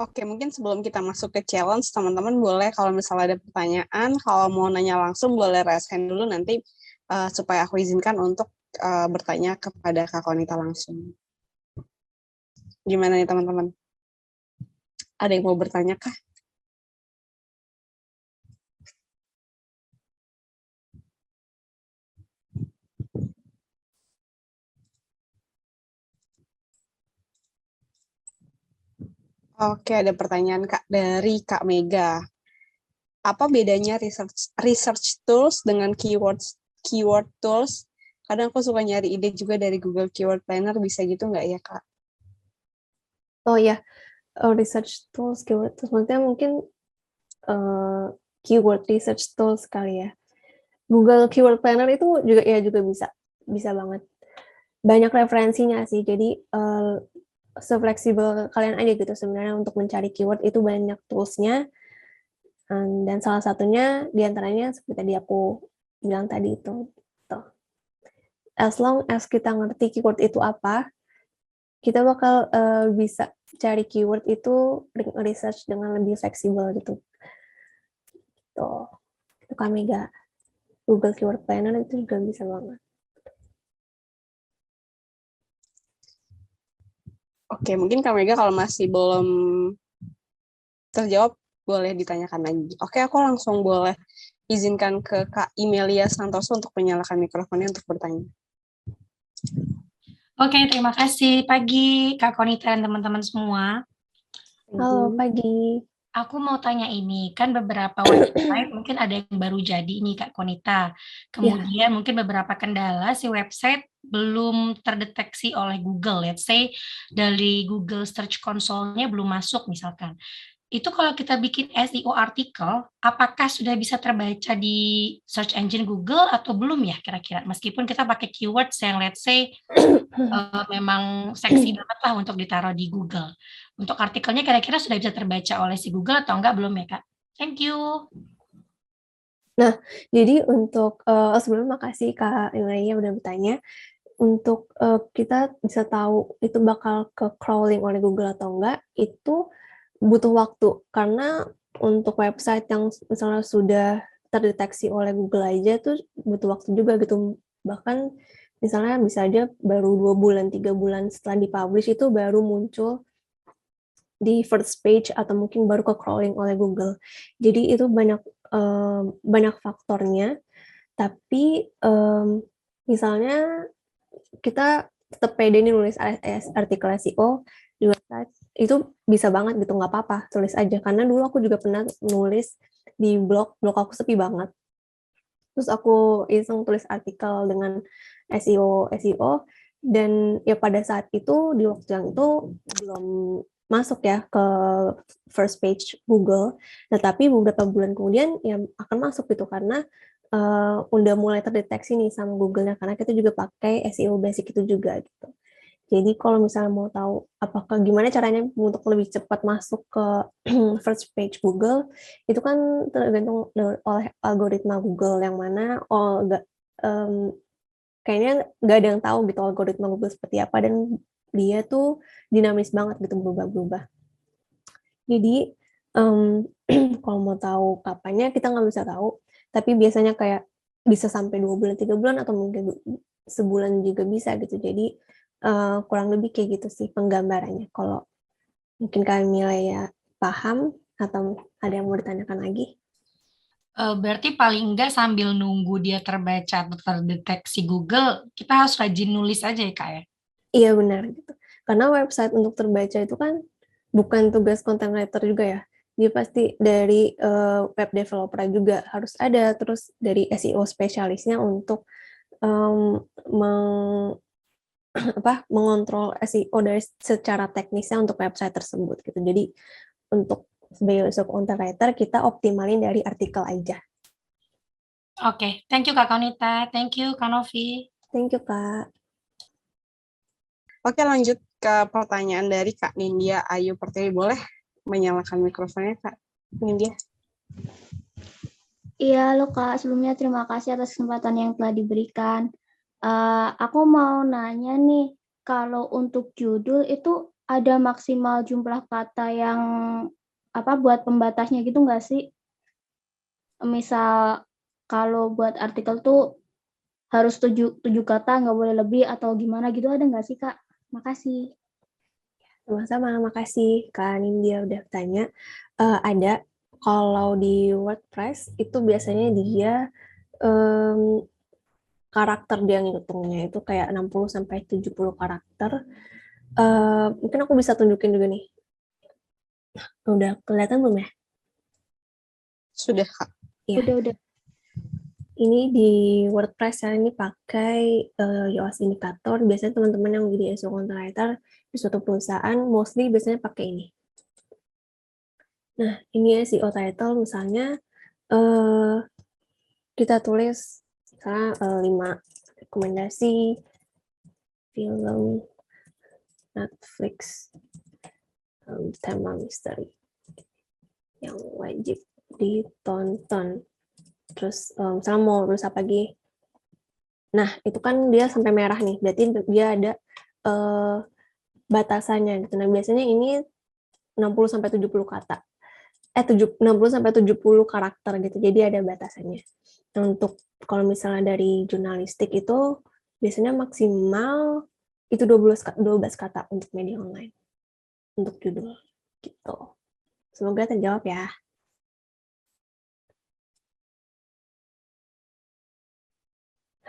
Oke, mungkin sebelum kita masuk ke challenge, teman-teman boleh kalau misalnya ada pertanyaan, kalau mau nanya langsung boleh raise hand dulu nanti supaya aku izinkan untuk bertanya kepada Kak Konita langsung. Gimana nih teman-teman? Ada yang mau bertanya kah? Oke, ada pertanyaan Kak dari Kak Mega. Apa bedanya research tools dengan keyword tools? Kadang aku suka nyari ide juga dari Google Keyword Planner, bisa gitu nggak ya Kak? Oh ya, research tools, keyword tools, maksudnya mungkin keyword research tools kali ya. Google Keyword Planner itu juga bisa banget. Banyak referensinya sih, jadi se-fleksibel kalian aja gitu sebenarnya untuk mencari keyword, itu banyak toolsnya. Dan salah satunya diantaranya seperti tadi aku bilang tadi itu. As long as kita ngerti keyword itu apa, kita bakal bisa cari keyword itu research dengan lebih fleksibel gitu. Tuh, itu kami gak Google Keyword Planner itu juga bisa banget. Oke, mungkin Kak Mega kalau masih belum terjawab, boleh ditanyakan lagi. Oke, aku langsung boleh izinkan ke Kak Imelia Santoso untuk menyalakan mikrofonnya untuk bertanya. Oke, terima kasih. Pagi, Kak Konita dan teman-teman semua. Halo, pagi. Aku mau tanya ini, kan beberapa website mungkin ada yang baru jadi nih Kak Konita. Kemudian mungkin beberapa kendala si website belum terdeteksi oleh Google. Let's say dari Google Search Console-nya belum masuk misalkan. Itu kalau kita bikin SEO artikel, apakah sudah bisa terbaca di search engine Google atau belum ya kira-kira? Meskipun kita pakai keywords yang let's say memang seksi banget lah untuk ditaruh di Google. Untuk artikelnya kira-kira sudah bisa terbaca oleh si Google atau enggak belum ya Kak? Thank you. Nah, jadi untuk sebelum makasih Kak Ilaya udah bertanya, untuk kita bisa tahu itu bakal ke crawling oleh Google atau enggak, itu butuh waktu. Karena untuk website yang misalnya sudah terdeteksi oleh Google aja tuh butuh waktu juga gitu. Bahkan misalnya bisa aja baru 2 bulan, 3 bulan setelah dipublish itu baru muncul di first page atau mungkin baru ke crawling oleh Google. Jadi itu banyak faktornya, tapi misalnya kita tetap pede nih nulis artikel SEO di website, itu bisa banget gitu, nggak apa-apa, tulis aja. Karena dulu aku juga pernah nulis di blog aku sepi banget. Terus aku iseng tulis artikel dengan SEO, dan ya pada saat itu, di waktu yang itu, belum masuk ya ke first page Google, tetapi beberapa bulan kemudian ya akan masuk gitu, karena udah mulai terdeteksi nih sama Google-nya, karena kita juga pakai SEO basic itu juga gitu. Jadi kalau misalnya mau tahu apakah gimana caranya untuk lebih cepat masuk ke first page Google, itu kan tergantung oleh algoritma Google yang mana kayaknya nggak ada yang tahu gitu algoritma Google seperti apa, dan dia tuh dinamis banget gitu, berubah-ubah. Jadi kalau mau tahu kapannya kita nggak bisa tahu, tapi biasanya kayak bisa sampai 2 bulan, 3 bulan, atau mungkin sebulan juga bisa gitu. Jadi kurang lebih kayak gitu sih penggambarannya. Kalau mungkin Kamila ya paham, atau ada yang mau ditanyakan lagi? Berarti paling enggak sambil nunggu dia terbaca atau terdeteksi Google, kita harus rajin nulis aja ya Kak ya? Iya benar gitu. Karena website untuk terbaca itu kan bukan tugas content writer juga ya. Dia pasti dari web developer juga harus ada, terus dari SEO spesialisnya untuk mengontrol SEO dari secara teknisnya untuk website tersebut gitu. Jadi untuk sebagai content writer kita optimalin dari artikel aja. Oke, thank you Kak Kaunita, thank you Kak Novi. Thank you Kak. Oke, lanjut ke pertanyaan dari Kak Nindya Ayu Pertiwi. Boleh menyalakan mikrofonnya Kak Nindya? Iya, halo Kak. Sebelumnya terima kasih atas kesempatan yang telah diberikan. Aku mau nanya nih, kalau untuk judul itu ada maksimal jumlah kata yang buat pembatasnya gitu nggak sih? Misal kalau buat artikel tuh harus 7 kata, nggak boleh lebih atau gimana gitu, ada nggak sih, Kak? Makasih. Sama-sama, makasih Kak Nindya udah tanya. Ada, kalau di WordPress itu biasanya dia karakter dia ngitungnya itu kayak 60-70 karakter. Mungkin aku bisa tunjukin juga nih. Udah kelihatan belum ya? Sudah, Kak. Iya. Udah. Ini di WordPress ya, ini pakai yoast Indicator. Biasanya teman-teman yang jadi SEO content writer di suatu perusahaan mostly biasanya pakai ini. Nah, ini SEO title misalnya kita tulis misalnya 5 rekomendasi film Netflix tema misteri yang wajib ditonton. Terus misalnya mau tulis apa lagi. Nah, itu kan dia sampai merah nih. Berarti dia ada batasannya gitu. Nah, biasanya ini 60-70 kata. 60-70 karakter gitu. Jadi ada batasannya. Nah, untuk kalau misalnya dari jurnalistik itu biasanya maksimal itu 12 kata untuk media online. Untuk judul gitu. Semoga terjawab ya.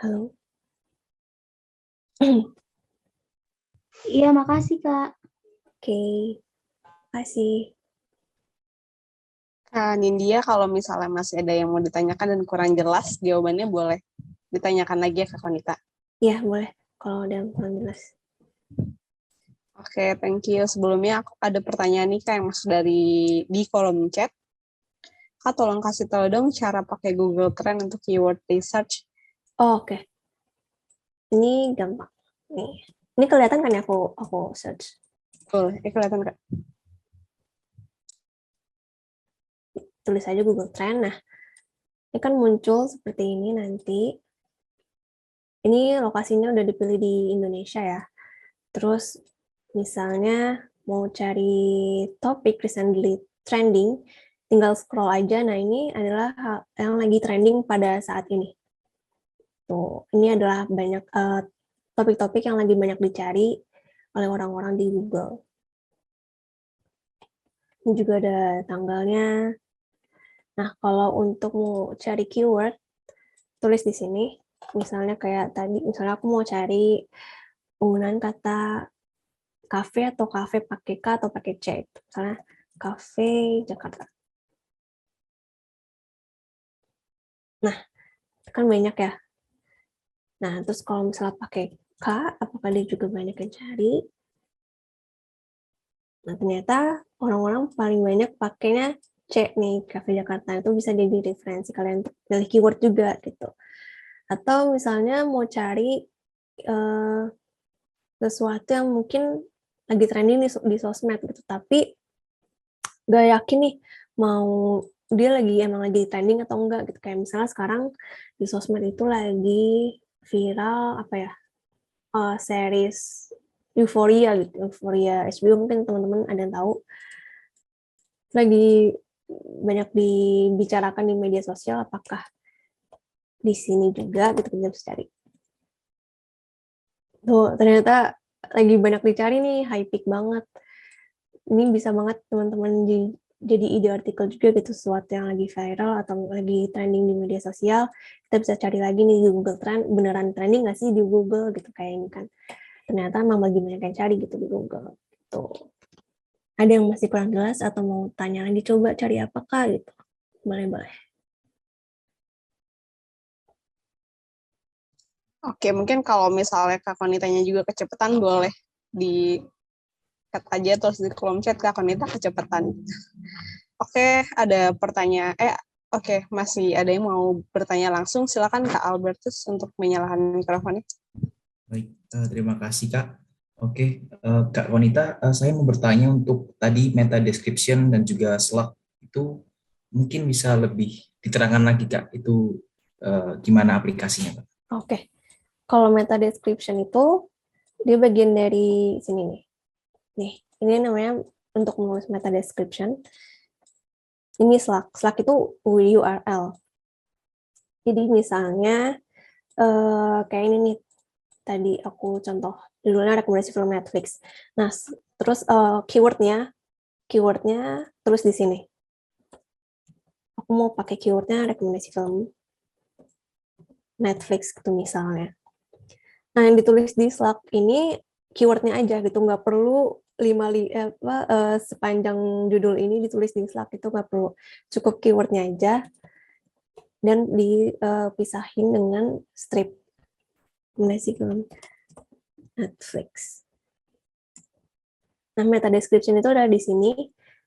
Halo. Iya, makasih, Kak. Oke. Makasih. Kak Nindya, kalau misalnya masih ada yang mau ditanyakan dan kurang jelas, jawabannya boleh ditanyakan lagi ya Kak Konita. Ya, boleh. Kalau udah kurang jelas. Oke, thank you. Sebelumnya aku ada pertanyaan nih Kak yang masuk di kolom chat. Kak, tolong kasih tahu dong cara pakai Google Trend untuk keyword research. Oke. Ini gampang. Nih. Ini kelihatan kan ya aku search. Boleh, kelihatan Kak? Tulis aja Google Trend. Nah, ini kan muncul seperti ini nanti. Ini lokasinya udah dipilih di Indonesia ya. Terus misalnya mau cari topik recently trending, tinggal scroll aja. Nah, ini adalah hal yang lagi trending pada saat ini. Tuh, ini adalah banyak topik-topik yang lagi banyak dicari oleh orang-orang di Google. Ini juga ada tanggalnya. Nah, kalau untuk mau cari keyword, tulis di sini. Misalnya kayak tadi, misalnya aku mau cari penggunaan kata kafe atau kafe pakai K atau pakai C. Misalnya kafe Jakarta. Nah, kan banyak ya. Nah, terus kalau misalnya pakai K, apakah dia juga banyak yang cari? Nah, ternyata orang-orang paling banyak pakainya C nih, kafe Jakarta. Itu bisa jadi referensi kalian untuk pilih keyword juga gitu. Atau misalnya mau cari sesuatu yang mungkin lagi trending di sosmed gitu, tapi gak yakin nih mau dia emang lagi trending atau enggak gitu. Kayak misalnya sekarang di sosmed itu lagi viral apa ya, series Euphoria gitu, Euphoria HBO, mungkin teman-teman ada yang tahu, lagi banyak dibicarakan di media sosial. Apakah di sini juga gitu kita bisa cari. Tuh, ternyata lagi banyak dicari nih, high peak banget. Ini bisa banget teman-teman jadi ide artikel juga gitu, sesuatu yang lagi viral atau lagi trending di media sosial. Kita bisa cari lagi nih di Google Trend, beneran trending nggak sih di Google gitu, kayak ini kan. Ternyata emang lagi banyak yang cari gitu di Google. Tuh. Ada yang masih kurang jelas atau mau tanya lagi, coba cari apakah gitu. Boleh-boleh. Oke, mungkin kalau misalnya Kak Konitanya juga kecepatan, boleh di chat aja terus di kolom chat Kak Konita kecepatan. Oke, ada pertanyaan. Oke, masih ada yang mau bertanya langsung. Silakan Kak Albertus untuk menyalakan mikrofonnya. Baik, terima kasih Kak. Oke, Kak Konita, saya mau bertanya untuk tadi meta description dan juga slug itu mungkin bisa lebih diterangkan lagi Kak, itu gimana aplikasinya Kak? Oke. Kalau meta description itu dia bagian dari sini nih. Nih, Ini namanya untuk menulis meta description. Ini Slack. Slack itu URL. Jadi misalnya kayak ini nih. Tadi aku contoh judulnya rekomendasi film Netflix. Nah, terus keywordnya terus di sini. Aku mau pakai keywordnya rekomendasi film Netflix gitu misalnya. Nah, yang ditulis di Slack ini keywordnya aja gitu, nggak perlu sepanjang judul ini ditulis di Slack, itu nggak perlu, cukup keywordnya aja dan dipisahin dengan strip rekomendasi film Netflix. Nah, meta description itu ada di sini.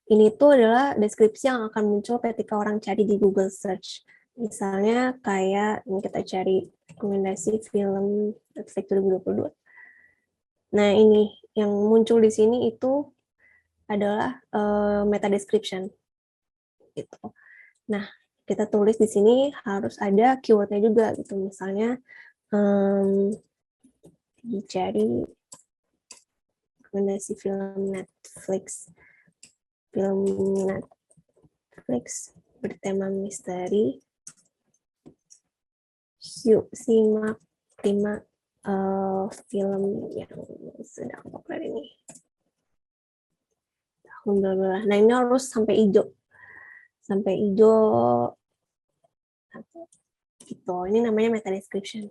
Ini tuh adalah deskripsi yang akan muncul ketika orang cari di Google Search. Misalnya kayak ini kita cari rekomendasi film Netflix 2022. Nah, ini yang muncul di sini itu adalah meta description. Gitu. Nah, kita tulis di sini harus ada keywordnya juga gitu. Misalnya dicari rekomendasi film Netflix bertema misteri. Yuk simak 5 film yang sedang populer ini. Nah, ini harus sampai hijau. Sampai hijau. Gitu. Ini namanya meta description.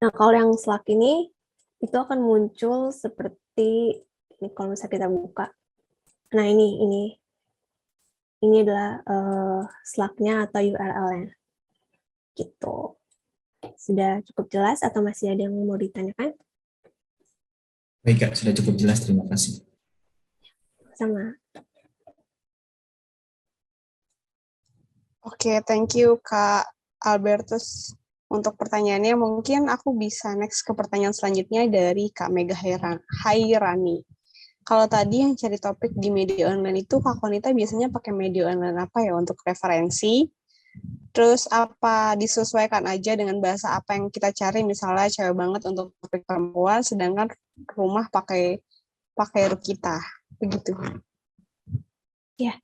Nah, kalau yang Slack ini, itu akan muncul seperti ini kalau misalnya kita buka. Nah, ini adalah Slack-nya atau URL-nya. Gitu. Sudah cukup jelas atau masih ada yang mau ditanyakan? Baik Kak, sudah cukup jelas, terima kasih. Sama. Oke, thank you Kak Albertus untuk pertanyaannya. Mungkin aku bisa next ke pertanyaan selanjutnya dari Kak Mega Hairani. Kalau tadi yang cari topik di media online itu Kak Konita biasanya pakai media online apa ya untuk referensi? Terus apa disesuaikan aja dengan bahasa apa yang kita cari, misalnya cewek banget untuk topik perempuan, sedangkan rumah pakai Rukita, begitu. Ya,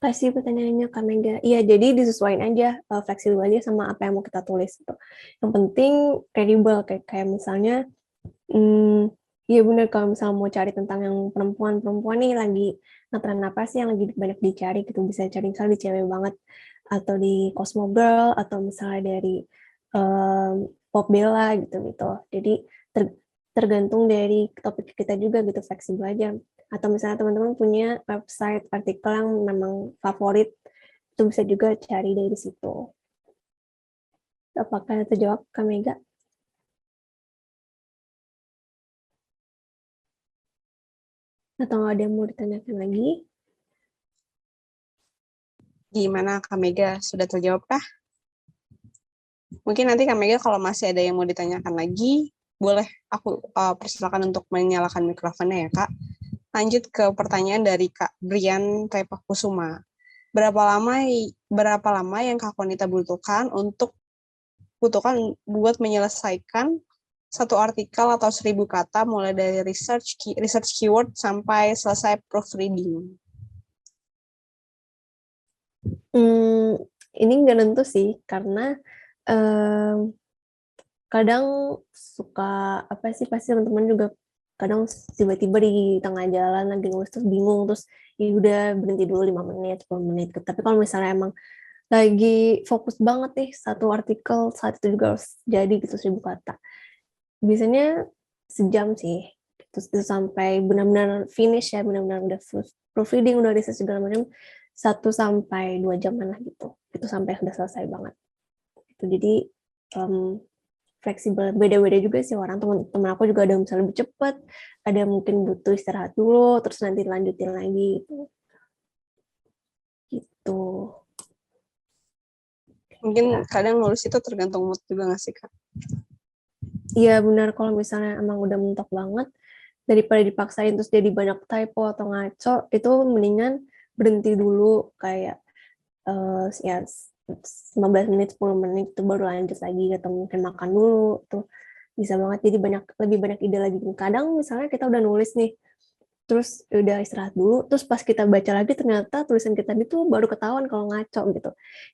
kasih pertanyaannya Kak Mega. Iya, jadi disesuaikan aja, fleksibel aja sama apa yang mau kita tulis. Gitu. Yang penting kredibel, kayak misalnya, iya benar kalau misalnya mau cari tentang yang perempuan nih lagi ngetren apa sih yang lagi banyak dicari gitu, bisa cari misalnya di cewek banget, atau di Cosmo Girl, atau misalnya dari Pop Bella gitu. Jadi tergantung dari topik kita juga gitu, fleksibel aja. Atau misalnya teman-teman punya website artikel yang memang favorit, itu bisa juga cari dari situ. Apakah terjawab Kak Mega? Atau ada yang mau ditanyakan lagi? Gimana Kak Mega, sudah terjawab kah? Mungkin nanti Kak Mega kalau masih ada yang mau ditanyakan lagi, boleh aku persilakan untuk menyalakan mikrofonnya ya Kak. Lanjut ke pertanyaan dari Kak Brian Repakusuma. Berapa lama yang Kak Konita butuhkan buat menyelesaikan satu artikel atau 1000 kata mulai dari research keyword sampai selesai proofreading? Ini nggak nentu sih, karena kadang suka pasti teman-teman juga kadang tiba-tiba di tengah jalan lagi nulis terus bingung, terus ya udah berhenti dulu 5 menit 10 menit. Tapi kalau misalnya emang lagi fokus banget nih satu artikel saat itu juga harus jadi gitu 1000 kata, biasanya sejam sih, terus itu sampai benar-benar finish ya, benar-benar udah proofreading, udah riset segala macam, 1-2 jaman lah gitu, itu sampai udah selesai banget itu. Jadi fleksibel, beda-beda juga sih orang. Teman aku juga ada misalnya lebih cepat, ada mungkin butuh istirahat dulu terus nanti lanjutin lagi gitu. Mungkin kadang nulis itu tergantung mood juga nggak sih Kak? Iya benar, kalau misalnya emang udah mentok banget, daripada dipaksain terus jadi banyak typo atau ngaco, itu mendingan berhenti dulu, kayak ya 15 menit 10 menit itu baru lanjut lagi, atau mungkin makan dulu tuh bisa banget, jadi lebih banyak ide lagi. Kadang misalnya kita udah nulis nih terus udah istirahat dulu, terus pas kita baca lagi ternyata tulisan kita itu baru ketahuan kalau ngaco gitu.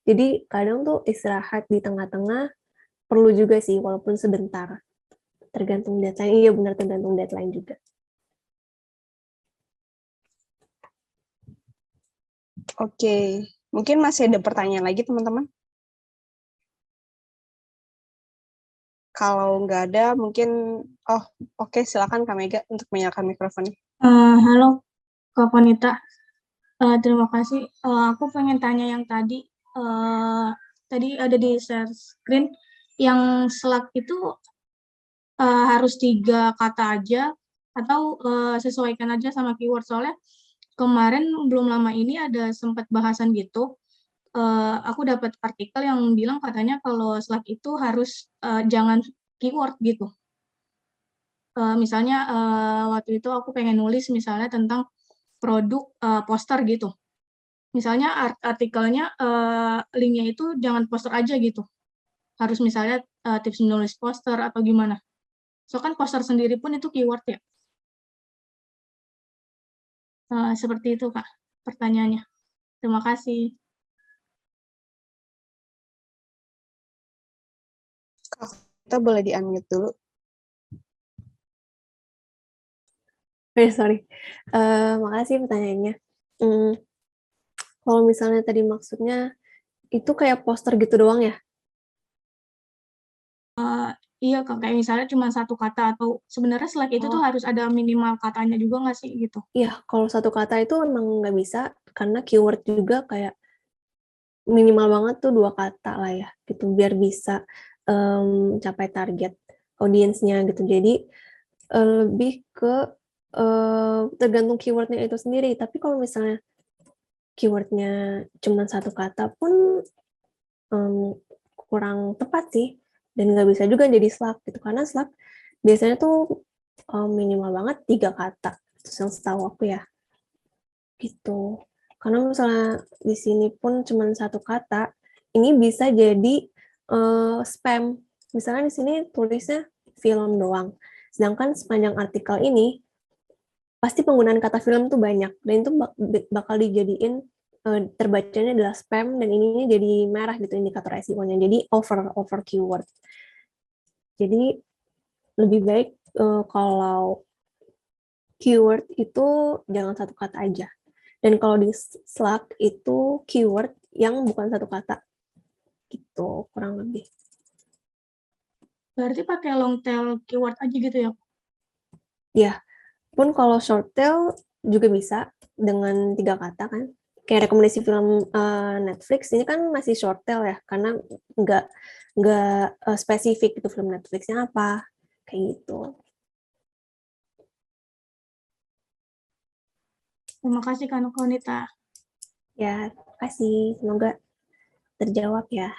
Jadi kadang tuh istirahat di tengah-tengah perlu juga sih, walaupun sebentar. Tergantung deadline, iya benar tergantung deadline juga. Oke, mungkin masih ada pertanyaan lagi teman-teman? Kalau nggak ada, mungkin, oke, silakan Kak Mega untuk menyalakan mikrofonnya. Halo Kak Konita, terima kasih. Aku pengen tanya yang tadi, tadi ada di share screen, yang Slack itu harus 3 kata aja atau sesuaikan aja sama keyword. Soalnya kemarin belum lama ini ada sempat bahasan gitu, aku dapat artikel yang bilang katanya kalau Slack itu harus jangan keyword gitu. Misalnya waktu itu aku pengen nulis misalnya tentang produk poster gitu. Misalnya artikelnya linknya itu jangan poster aja gitu. Harus misalnya tips menulis poster atau gimana. So kan poster sendiri pun itu keyword ya. Seperti itu Kak pertanyaannya. Terima kasih. Kita boleh di-unmute dulu. Sorry. Makasih pertanyaannya. Kalau misalnya tadi maksudnya itu kayak poster gitu doang ya? Iya Kak, kayak misalnya cuma 1 kata atau sebenarnya Slack itu tuh harus ada minimal katanya juga nggak sih gitu? Iya, kalau 1 kata itu emang nggak bisa, karena keyword juga kayak minimal banget tuh 2 kata lah ya, gitu, biar bisa capai target audiensnya gitu. Jadi lebih ke tergantung keywordnya itu sendiri. Tapi kalau misalnya keywordnya cuma 1 kata pun kurang tepat sih, dan nggak bisa juga jadi Slack gitu, karena Slack biasanya tuh minimal banget 3 kata, terus yang setahu aku ya, gitu. Karena misalnya di sini pun cuma 1 kata, ini bisa jadi spam. Misalnya di sini tulisnya film doang, sedangkan sepanjang artikel ini pasti penggunaan kata film tuh banyak, dan itu bakal dijadiin terbacanya adalah spam, dan ini jadi merah gitu indikator SEO-nya. Jadi over keyword. Jadi lebih baik kalau keyword itu jangan 1 kata aja. Dan kalau di Slack itu keyword yang bukan 1 kata. Gitu, kurang lebih. Berarti pakai long tail keyword aja gitu ya? Ya, pun kalau short tail juga bisa dengan 3 kata kan. Kayak rekomendasi film Netflix ini kan masih short tail ya, karena nggak spesifik itu film Netflixnya apa, kayak gitu. Terima kasih Kak Konita. Ya, terima kasih. Semoga terjawab ya.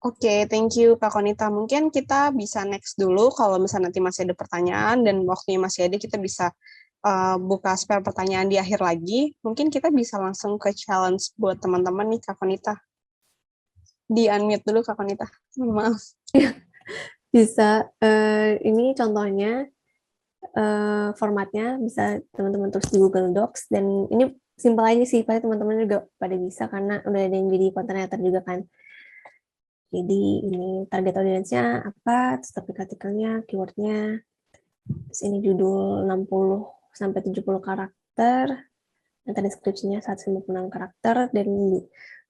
Oke, thank you Kak Konita. Mungkin kita bisa next dulu, kalau misalnya nanti masih ada pertanyaan dan waktunya masih ada, kita bisa buka spare pertanyaan di akhir lagi. Mungkin kita bisa langsung ke challenge buat teman-teman nih Kak Konita. Di-unmute dulu Kak Konita. Maaf. Bisa, ini contohnya, formatnya bisa teman-teman tulis di Google Docs, dan ini simpel aja sih, pasti teman-teman juga pada bisa karena udah ada yang jadi content writer juga kan. Jadi ini target audience-nya apa, terus topik artikelnya, keyword-nya, terus ini judul 60-70 karakter, data deskripsinya 156 karakter, dan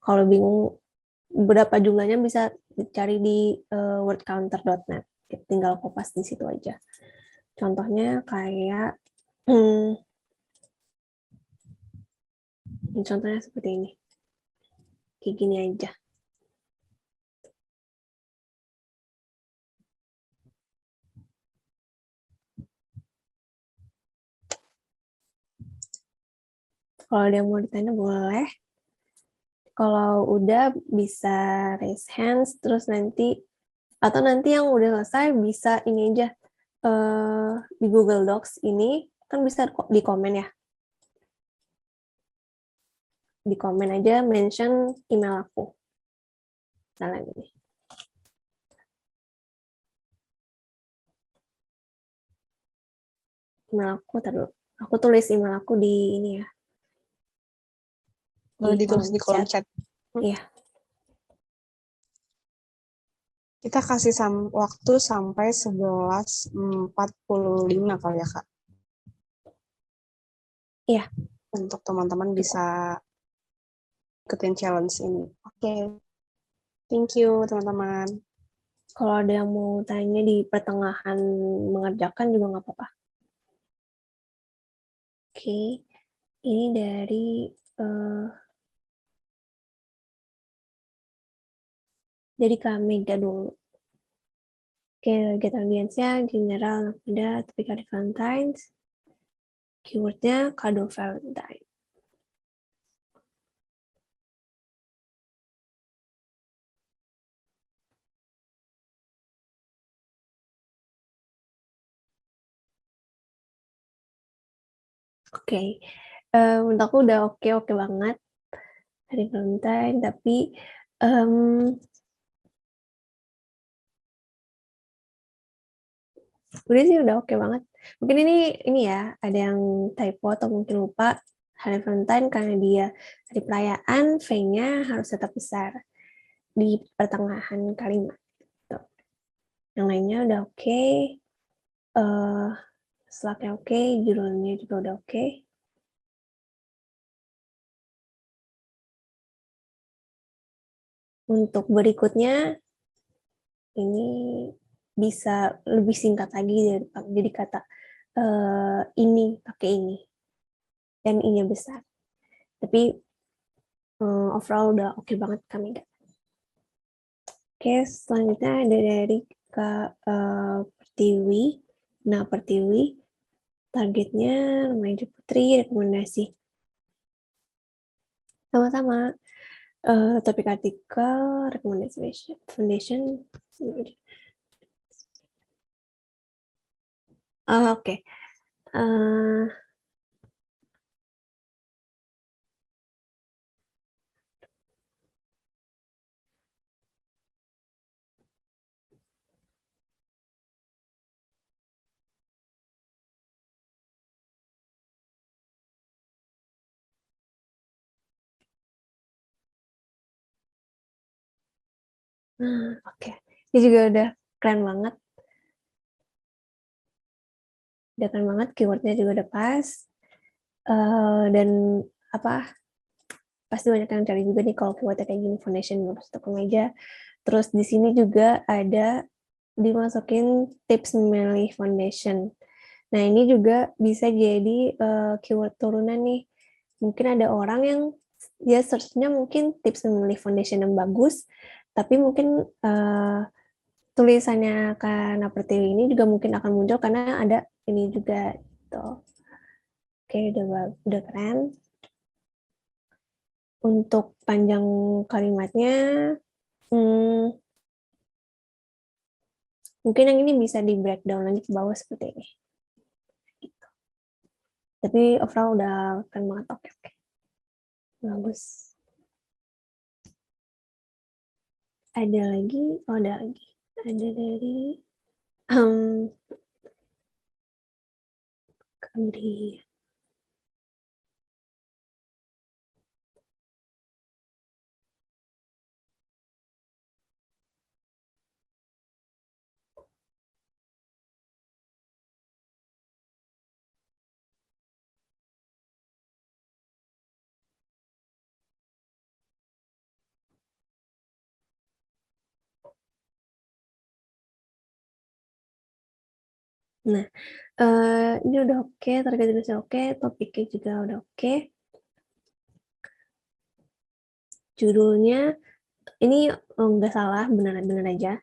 kalau bingung berapa jumlahnya bisa dicari di wordcounter.net. Tinggal kopas di situ aja. Contohnya kayak contohnya seperti ini. Kayak gini aja. Kalau ada yang mau ditanya boleh. Kalau udah bisa raise hands, terus nanti yang udah selesai bisa ini aja di Google Docs ini kan bisa di komen ya. Di komen aja mention email aku. Misalnya gini. email aku, aku tulis email aku di ini ya, Boleh di ditulis di kolom chat. Iya. Kita kasih waktu sampai 11.45 kali ya, Kak. Iya. Untuk teman-teman bisa ikutin challenge ini. Oke. Thank you, teman-teman. Kalau ada yang mau tanya di pertengahan mengerjakan juga nggak apa-apa. Oke. Ini dari Kak Mega dulu. Oke, target audiensnya general anak muda, topik hari Valentine's. Keywordnya kado Valentine. Oke, menurut aku udah oke banget hari Valentine, tapi udah sih udah oke banget. Mungkin ini ya, ada yang typo atau mungkin lupa hari Valentine karena dia hari perayaan, V-nya harus tetap besar di pertengahan kalimat. Tuh. Yang lainnya udah oke, slide-nya oke, judulnya juga udah oke. Untuk berikutnya, ini bisa lebih singkat lagi, jadi kata ini, pakai ini, dan ini besar. Tapi overall udah oke banget kami. Oke, selanjutnya ada dari Kak Pertiwi. Nah, Pertiwi, targetnya remaja putri, rekomendasi. Sama-sama. Topik artikel, rekomendasi foundation. Oke. Oke. Ini juga udah keren banget. Udah keren banget, keywordnya juga udah pas. Dan pasti banyak yang cari juga nih kalau keywordnya kayak gini, foundation lurus untuk kemeja. Terus di sini juga ada dimasukin tips memilih foundation. Nah, ini juga bisa jadi keyword turunan nih. Mungkin ada orang yang dia search-nya mungkin tips memilih foundation yang bagus, tapi mungkin tulisannya Kak Pertiwi ini juga mungkin akan muncul karena ada ini juga gitu. Oke, udah keren. Untuk panjang kalimatnya, mungkin yang ini bisa di breakdown lagi ke bawah seperti ini. Gitu. Tapi overall udah keren banget, oke. Bagus. Ada lagi, ada dari Kamri. Nah, ini udah oke, target tulisnya oke, topiknya juga udah oke. Judulnya, ini nggak salah, benar-benar aja.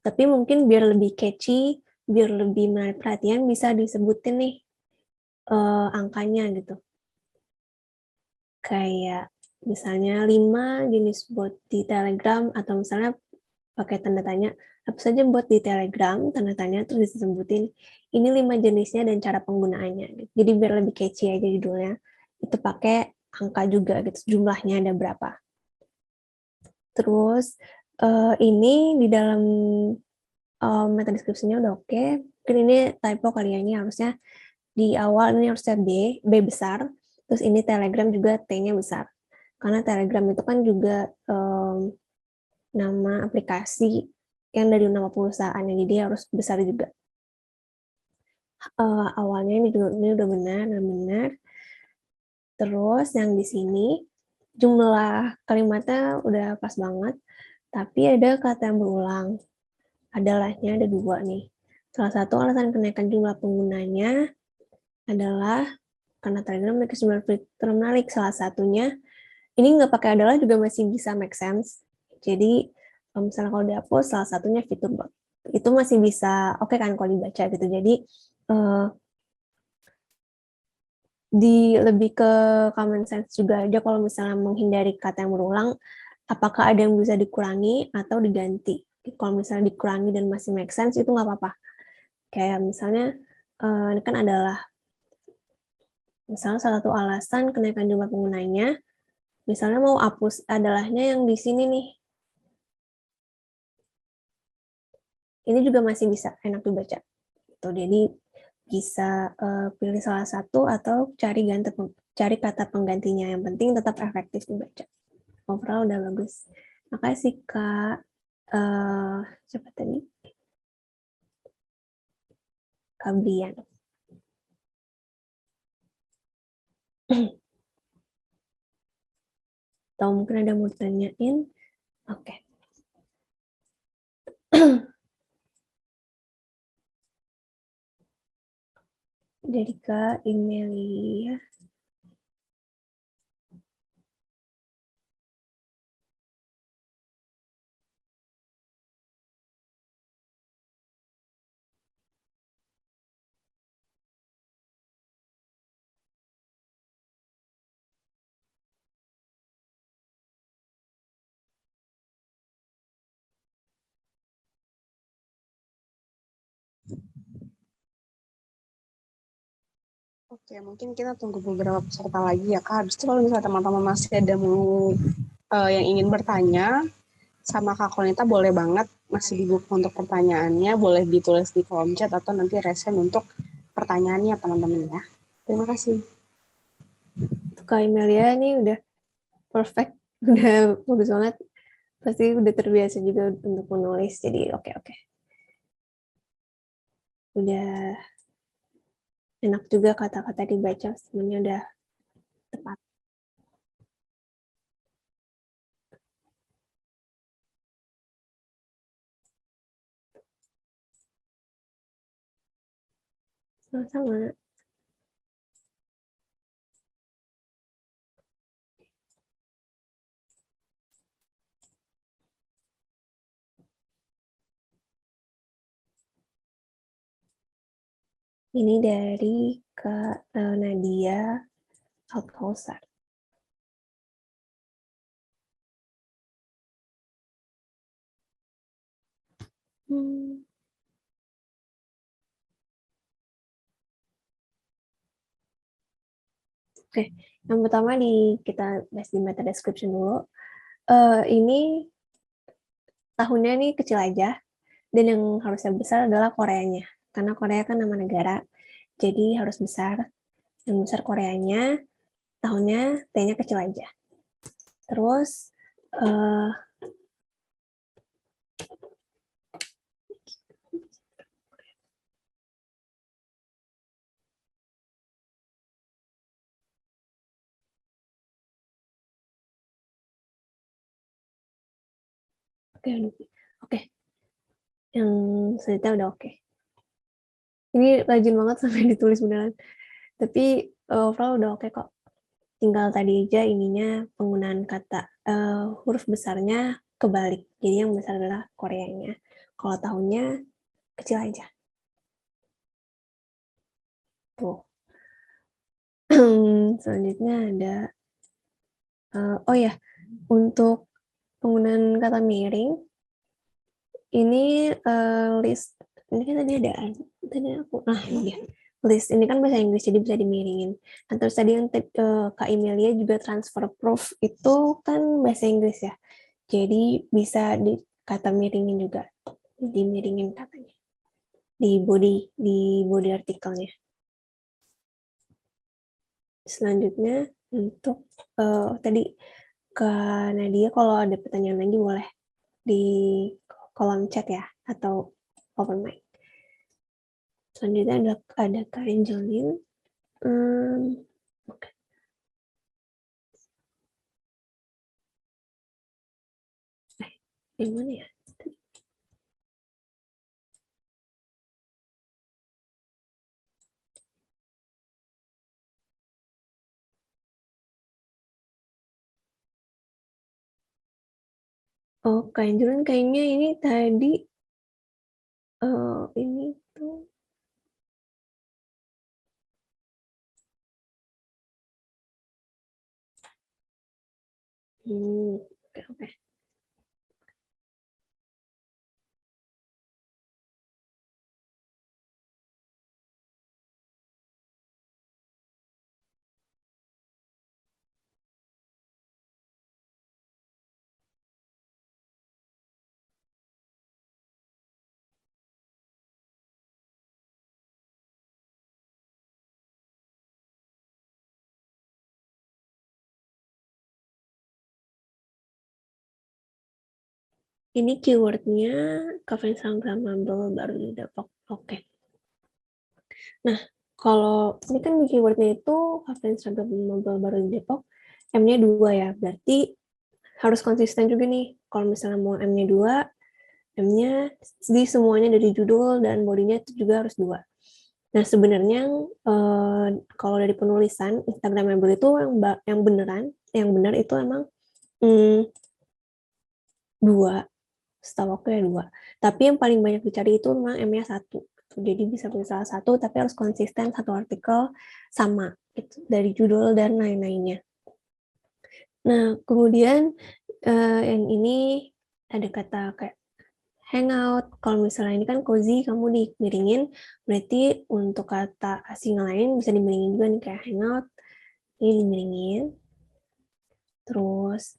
Tapi mungkin biar lebih catchy, biar lebih menarik perhatian, bisa disebutin nih angkanya gitu. Kayak misalnya 5 jenis bot di Telegram, atau misalnya pakai tanda tanya, apa saja bot di Telegram, tanda tanya, terus disebutin, ini 5 jenisnya dan cara penggunaannya. Jadi biar lebih catchy aja judulnya, itu pakai angka juga gitu, jumlahnya ada berapa. Terus ini di dalam meta deskripsinya udah oke. Mungkin ini typo kali ya, ini harusnya Di awal ini harusnya B besar, terus ini Telegram juga T-nya besar. Karena Telegram itu kan juga nama aplikasi yang dari nama perusahaannya, jadi harus besar juga. Awalnya ini udah benar. Terus yang di sini jumlah kalimatnya udah pas banget, tapi ada kata yang berulang. Adalahnya ada 2 nih. Salah satu alasan kenaikan jumlah penggunanya adalah karena Telegram memiliki jumlah fitur menarik. Salah satunya, ini nggak pakai adalah juga masih bisa make sense. Jadi, misalnya kalau dihapus, salah satunya fitur bot. Itu masih bisa oke kan kalau dibaca gitu. Jadi, lebih ke common sense juga aja kalau misalnya menghindari kata yang berulang, apakah ada yang bisa dikurangi atau diganti. Kalau misalnya dikurangi dan masih make sense, itu nggak apa-apa. Kayak misalnya, ini kan adalah, misalnya salah satu alasan kenaikan jumlah penggunanya, misalnya mau hapus adalahnya yang di sini nih. Ini juga masih bisa enak dibaca. Jadi bisa pilih salah satu atau cari kata penggantinya. Yang penting tetap efektif dibaca. Overall udah bagus. Makasih Kak. Siapa tadi? Kak Brian. Atau mungkin ada mau tanyain? Oke. Jadi Kak Emilia. Oke, mungkin kita tunggu beberapa peserta lagi ya Kak. Habis itu kalau misalnya teman-teman masih ada mau yang ingin bertanya sama Kak Konita, boleh banget masih dibuka untuk pertanyaannya, boleh ditulis di kolom chat atau nanti resen untuk pertanyaannya teman-teman ya. Terima kasih. Kak Emilia ini udah perfect, udah bagus banget. Pasti udah terbiasa juga untuk menulis, jadi oke. Udah enak juga kata-kata dibaca, semuanya udah tepat. Sama-sama. Ini dari Kak Nadia Alkausar. Oke, yang pertama kita bahas di meta description dulu. Ini tahunnya nih kecil aja, dan yang harusnya besar adalah Koreanya. Karena Korea kan nama negara, jadi harus besar. Yang besar Koreanya, tahunnya T-nya kecil aja. Terus, oke. Yang selanjutnya udah oke. Ini rajin banget sampai ditulis beneran. Tapi overall udah oke kok. Tinggal tadi aja ininya penggunaan kata huruf besarnya kebalik. Jadi yang besar adalah Koreanya. Kalau tahunnya kecil aja. Tuh. Selanjutnya ada oh ya, untuk penggunaan kata miring ini list ini kan tadi ini list ini kan bahasa Inggris jadi bisa dimiringin. Nah, terus tadi yang Kak Emilia juga transfer proof itu kan bahasa Inggris ya, jadi bisa di kata miringin juga, dimiringin katanya di body artikelnya. Selanjutnya untuk tadi Kak Nadia, kalau ada pertanyaan lagi boleh di kolom chat ya, atau open mic. Selanjutnya ada Kak Angelin. Oke. Gimana ya? Oh, Kak Angelin kayaknya ini tadi ini tuh oke, oke. Ini keywordnya Cafe Instagramable baru di Depok. Oke. Nah, kalau ini kan keywordnya itu Cafe Instagramable baru di Depok, M-nya 2 ya. Berarti harus konsisten juga nih. Kalau misalnya mau M-nya 2, M-nya di semuanya dari judul dan bodinya itu juga harus 2. Nah, sebenarnya kalau dari penulisan Instagramable itu yang benar itu emang 2. Setahu aku ya 2. Tapi yang paling banyak dicari itu memang M-nya 1. Jadi bisa pilih salah satu, tapi harus konsisten satu artikel sama gitu, dari judul dan lain-lainnya. Nah, kemudian yang ini ada kata kayak hangout. Kalau misalnya ini kan cozy, kamu dimiringin, berarti untuk kata asing lain bisa dimiringin juga nih, kayak hangout, ini dimiringin. Terus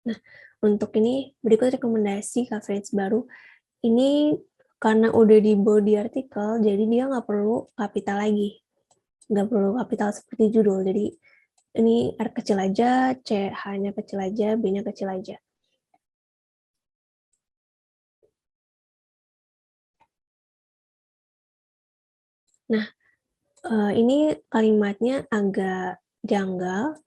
nah, untuk ini berikut rekomendasi coverage baru. Ini karena udah di body artikel, jadi dia nggak perlu kapital lagi. Nggak perlu kapital seperti judul. Jadi ini R kecil aja, C-nya kecil aja, B-nya kecil aja. Nah, ini kalimatnya agak janggal.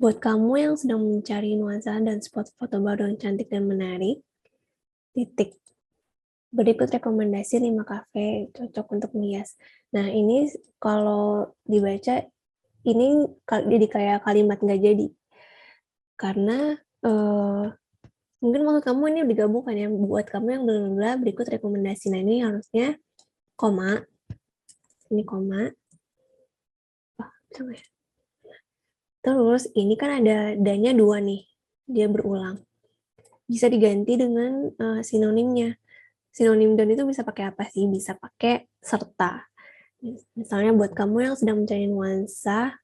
Buat kamu yang sedang mencari nuansa dan spot foto baru yang cantik dan menarik, titik. Berikut rekomendasi 5 kafe cocok untuk menghias. Nah, ini kalau dibaca, ini jadi kayak kalimat nggak jadi. Karena mungkin maksud kamu ini digabungkan ya, buat kamu yang bla berikut rekomendasi. Nah, ini harusnya koma. Ini koma. Terus ini kan ada danya 2 nih. Dia berulang. Bisa diganti dengan sinonimnya. Sinonim dan itu bisa pakai apa sih? Bisa pakai serta. Misalnya buat kamu yang sedang mencari nuansa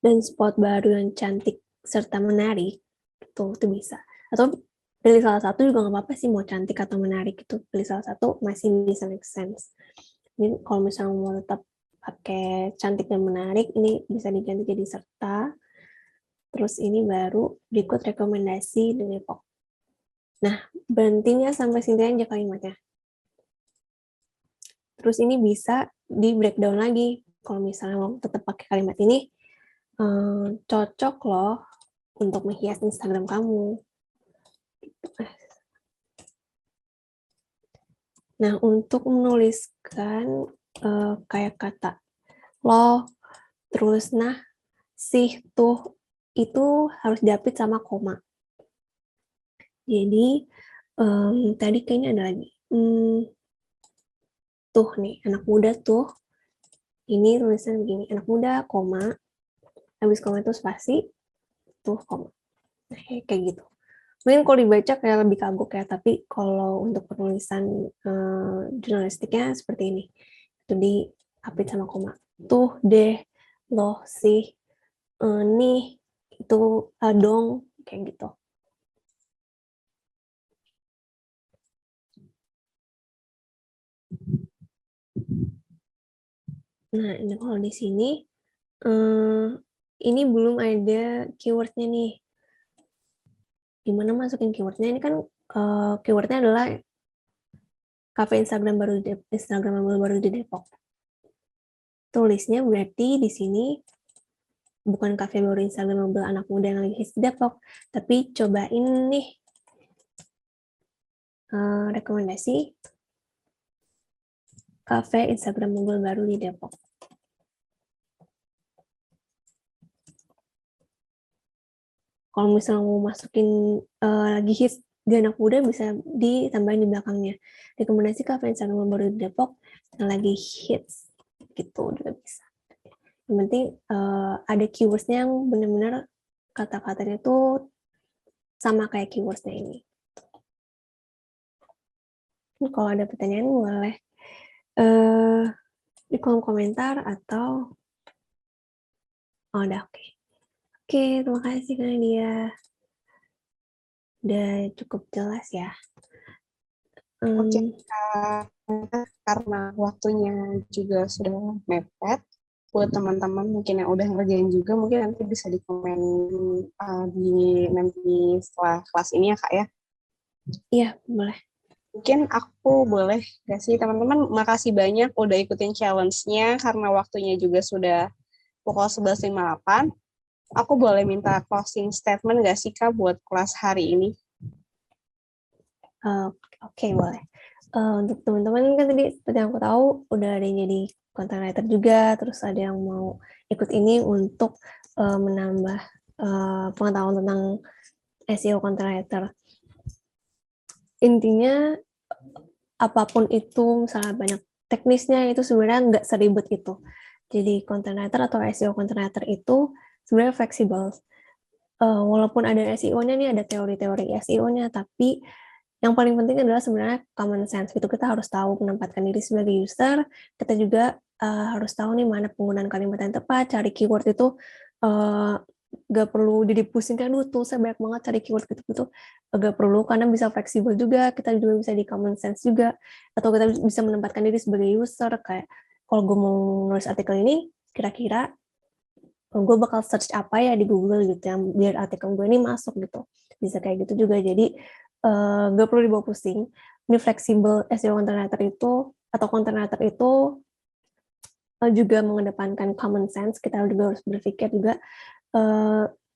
dan spot baru yang cantik serta menarik, itu bisa. Atau pilih salah satu juga nggak apa-apa sih, mau cantik atau menarik itu pilih salah satu masih bisa make sense. Ini kalau misalnya mau tetap pakai cantik dan menarik, ini bisa diganti jadi serta. Terus ini baru berikut rekomendasi dari Depok. Nah, berhentinya sampai sini aja kalimatnya. Terus ini bisa di breakdown lagi. Kalau misalnya mau tetap pakai kalimat ini, cocok loh untuk menghias Instagram kamu. Nah, untuk menuliskan kayak kata lo, terus nah, sih, tuh, itu harus diapit sama koma. Jadi, tadi kayaknya ada lagi. Tuh nih, anak muda tuh. Ini tulisan begini, anak muda, koma, habis koma itu spasi, tuh koma. Nah, kayak gitu. Mungkin kalau dibaca kayak lebih kagok ya, tapi kalau untuk penulisan jurnalistiknya seperti ini. Itu diapit sama koma. Tuh, deh, loh, sih, nih, itu dong, kayak gitu. Nah, ini kalau di sini, ini belum ada keyword-nya nih. Gimana masukin keyword-nya? Ini kan keyword-nya adalah kafe Instagramable baru di Depok. Tulisnya berarti di sini bukan kafe baru Instagramable anak muda yang lagi hits di Depok, tapi cobain nih rekomendasi kafe Instagramable baru di Depok. Kalau misalnya mau masukin lagi hits di anak muda, bisa ditambahin di belakangnya. Rekomendasi kafe Instagramable baru di Depok yang lagi hits, gitu juga bisa. Yang penting ada keywords-nya yang benar-benar kata-katanya tuh sama kayak keywords-nya ini. Kalau ada pertanyaan boleh di kolom komentar atau udah oke. Oke, terima kasih Kak Nadia. Udah cukup jelas ya. Oke, karena waktunya juga sudah mepet, buat teman-teman mungkin yang udah ngerjain juga, mungkin nanti bisa di komen nanti setelah kelas ini ya Kak ya. Iya, boleh. Mungkin aku boleh gak sih teman-teman, makasih banyak udah ikutin challenge-nya karena waktunya juga sudah pukul 11.58. Aku boleh minta closing statement gak sih Kak buat kelas hari ini? Oke, boleh. Untuk teman-teman kan tadi seperti yang aku tahu udah ada yang jadi content writer juga, terus ada yang mau ikut ini untuk menambah pengetahuan tentang SEO content writer. Intinya apapun itu, misalnya banyak teknisnya, itu sebenarnya nggak seribet itu. Jadi content writer atau SEO content writer itu sebenarnya fleksibel. Walaupun ada SEO-nya nih, ada teori-teori SEO-nya, tapi yang paling penting adalah sebenarnya common sense. Itu kita harus tahu menempatkan diri sebagai user. Kita juga harus tahu nih mana penggunaan kalimat yang tepat. Cari keyword itu gak perlu jadi pusing kan, tuh saya banyak banget cari keyword gitu. Gak perlu, karena bisa fleksibel juga. Kita juga bisa di common sense juga. Atau kita bisa menempatkan diri sebagai user. Kayak kalau gue mau nulis artikel ini, kira-kira gue bakal search apa ya di Google gitu yang biar artikel gue ini masuk gitu. Bisa kayak gitu juga. Jadi gak perlu dibawa pusing. Ini fleksibel SEO content writer itu atau content writer itu juga mengedepankan common sense. Kita juga harus berpikir juga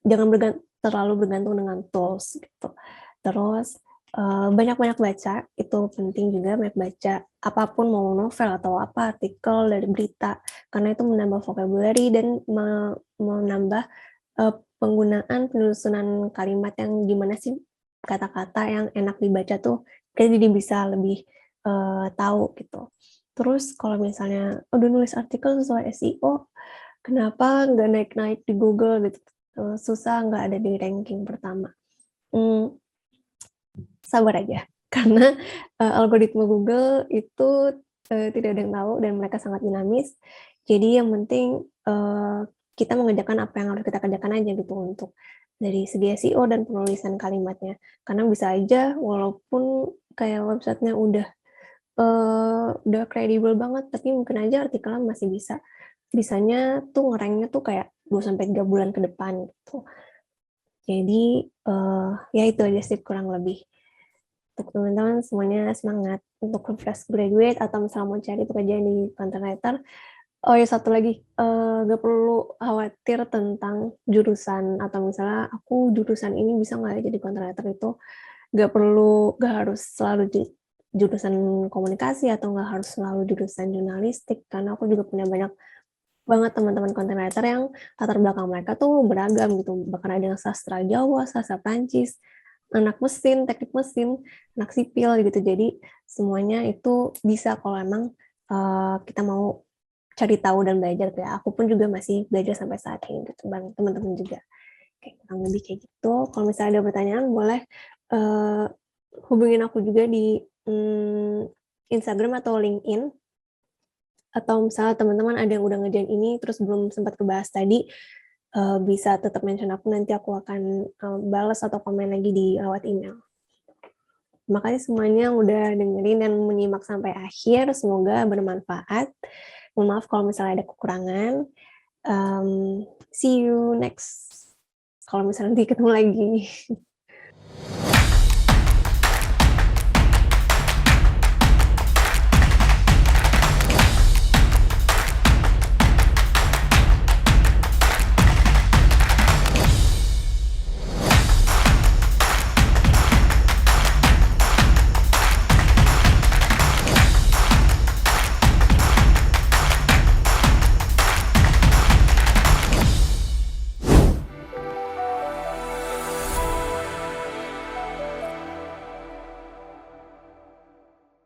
jangan terlalu bergantung dengan tools gitu. Terus banyak-banyak baca, itu penting juga, banyak baca apapun, mau novel atau apa, artikel dari berita, karena itu menambah vocabulary dan menambah penggunaan penyusunan kalimat yang gimana sih kata-kata yang enak dibaca tuh, kita jadi bisa lebih tahu gitu. Terus kalau misalnya udah nulis artikel sesuai SEO, kenapa nggak naik-naik di Google gitu? Susah, nggak ada di ranking pertama. Sabar aja, karena algoritma Google itu tidak ada yang tahu dan mereka sangat dinamis. Jadi yang penting kita mengerjakan apa yang harus kita kerjakan aja gitu untuk dari segi SEO dan penulisan kalimatnya. Karena bisa aja walaupun kayak websitenya udah kredibel banget, tapi mungkin aja artikelnya masih bisanya tuh nge-rank-nya tuh kayak 2-3 bulan ke depan gitu. Jadi ya itu aja sih kurang lebih. Untuk teman-teman semuanya semangat untuk fresh graduate atau misalnya mau cari pekerjaan di content writer. Oh ya, satu lagi, gak perlu khawatir tentang jurusan, atau misalnya aku jurusan ini bisa nggak ya jadi content writer, itu gak harus selalu jurusan komunikasi atau nggak harus selalu jurusan jurnalistik, karena aku juga punya banyak banget teman-teman content writer yang latar belakang mereka tuh beragam gitu, bahkan ada yang sastra Jawa, sastra Prancis, anak mesin, teknik mesin, anak sipil gitu. Jadi semuanya itu bisa kalau emang kita mau cari tahu dan belajar. Kayak aku pun juga masih belajar sampai saat ini gitu, bang teman-teman juga. Kayak kurang lebih kayak gitu. Kalau misalnya ada pertanyaan boleh hubungin aku juga di Instagram atau LinkedIn. Atau misalnya teman-teman ada yang udah ngerjain ini terus belum sempat kebahas tadi, bisa tetap mention aku, nanti aku akan balas atau komen lagi di lewat email. Terima kasih semuanya yang udah dengerin dan menyimak sampai akhir, semoga bermanfaat. Mohon maaf kalau misalnya ada kekurangan. See you next. Kalau misalnya nanti ketemu lagi.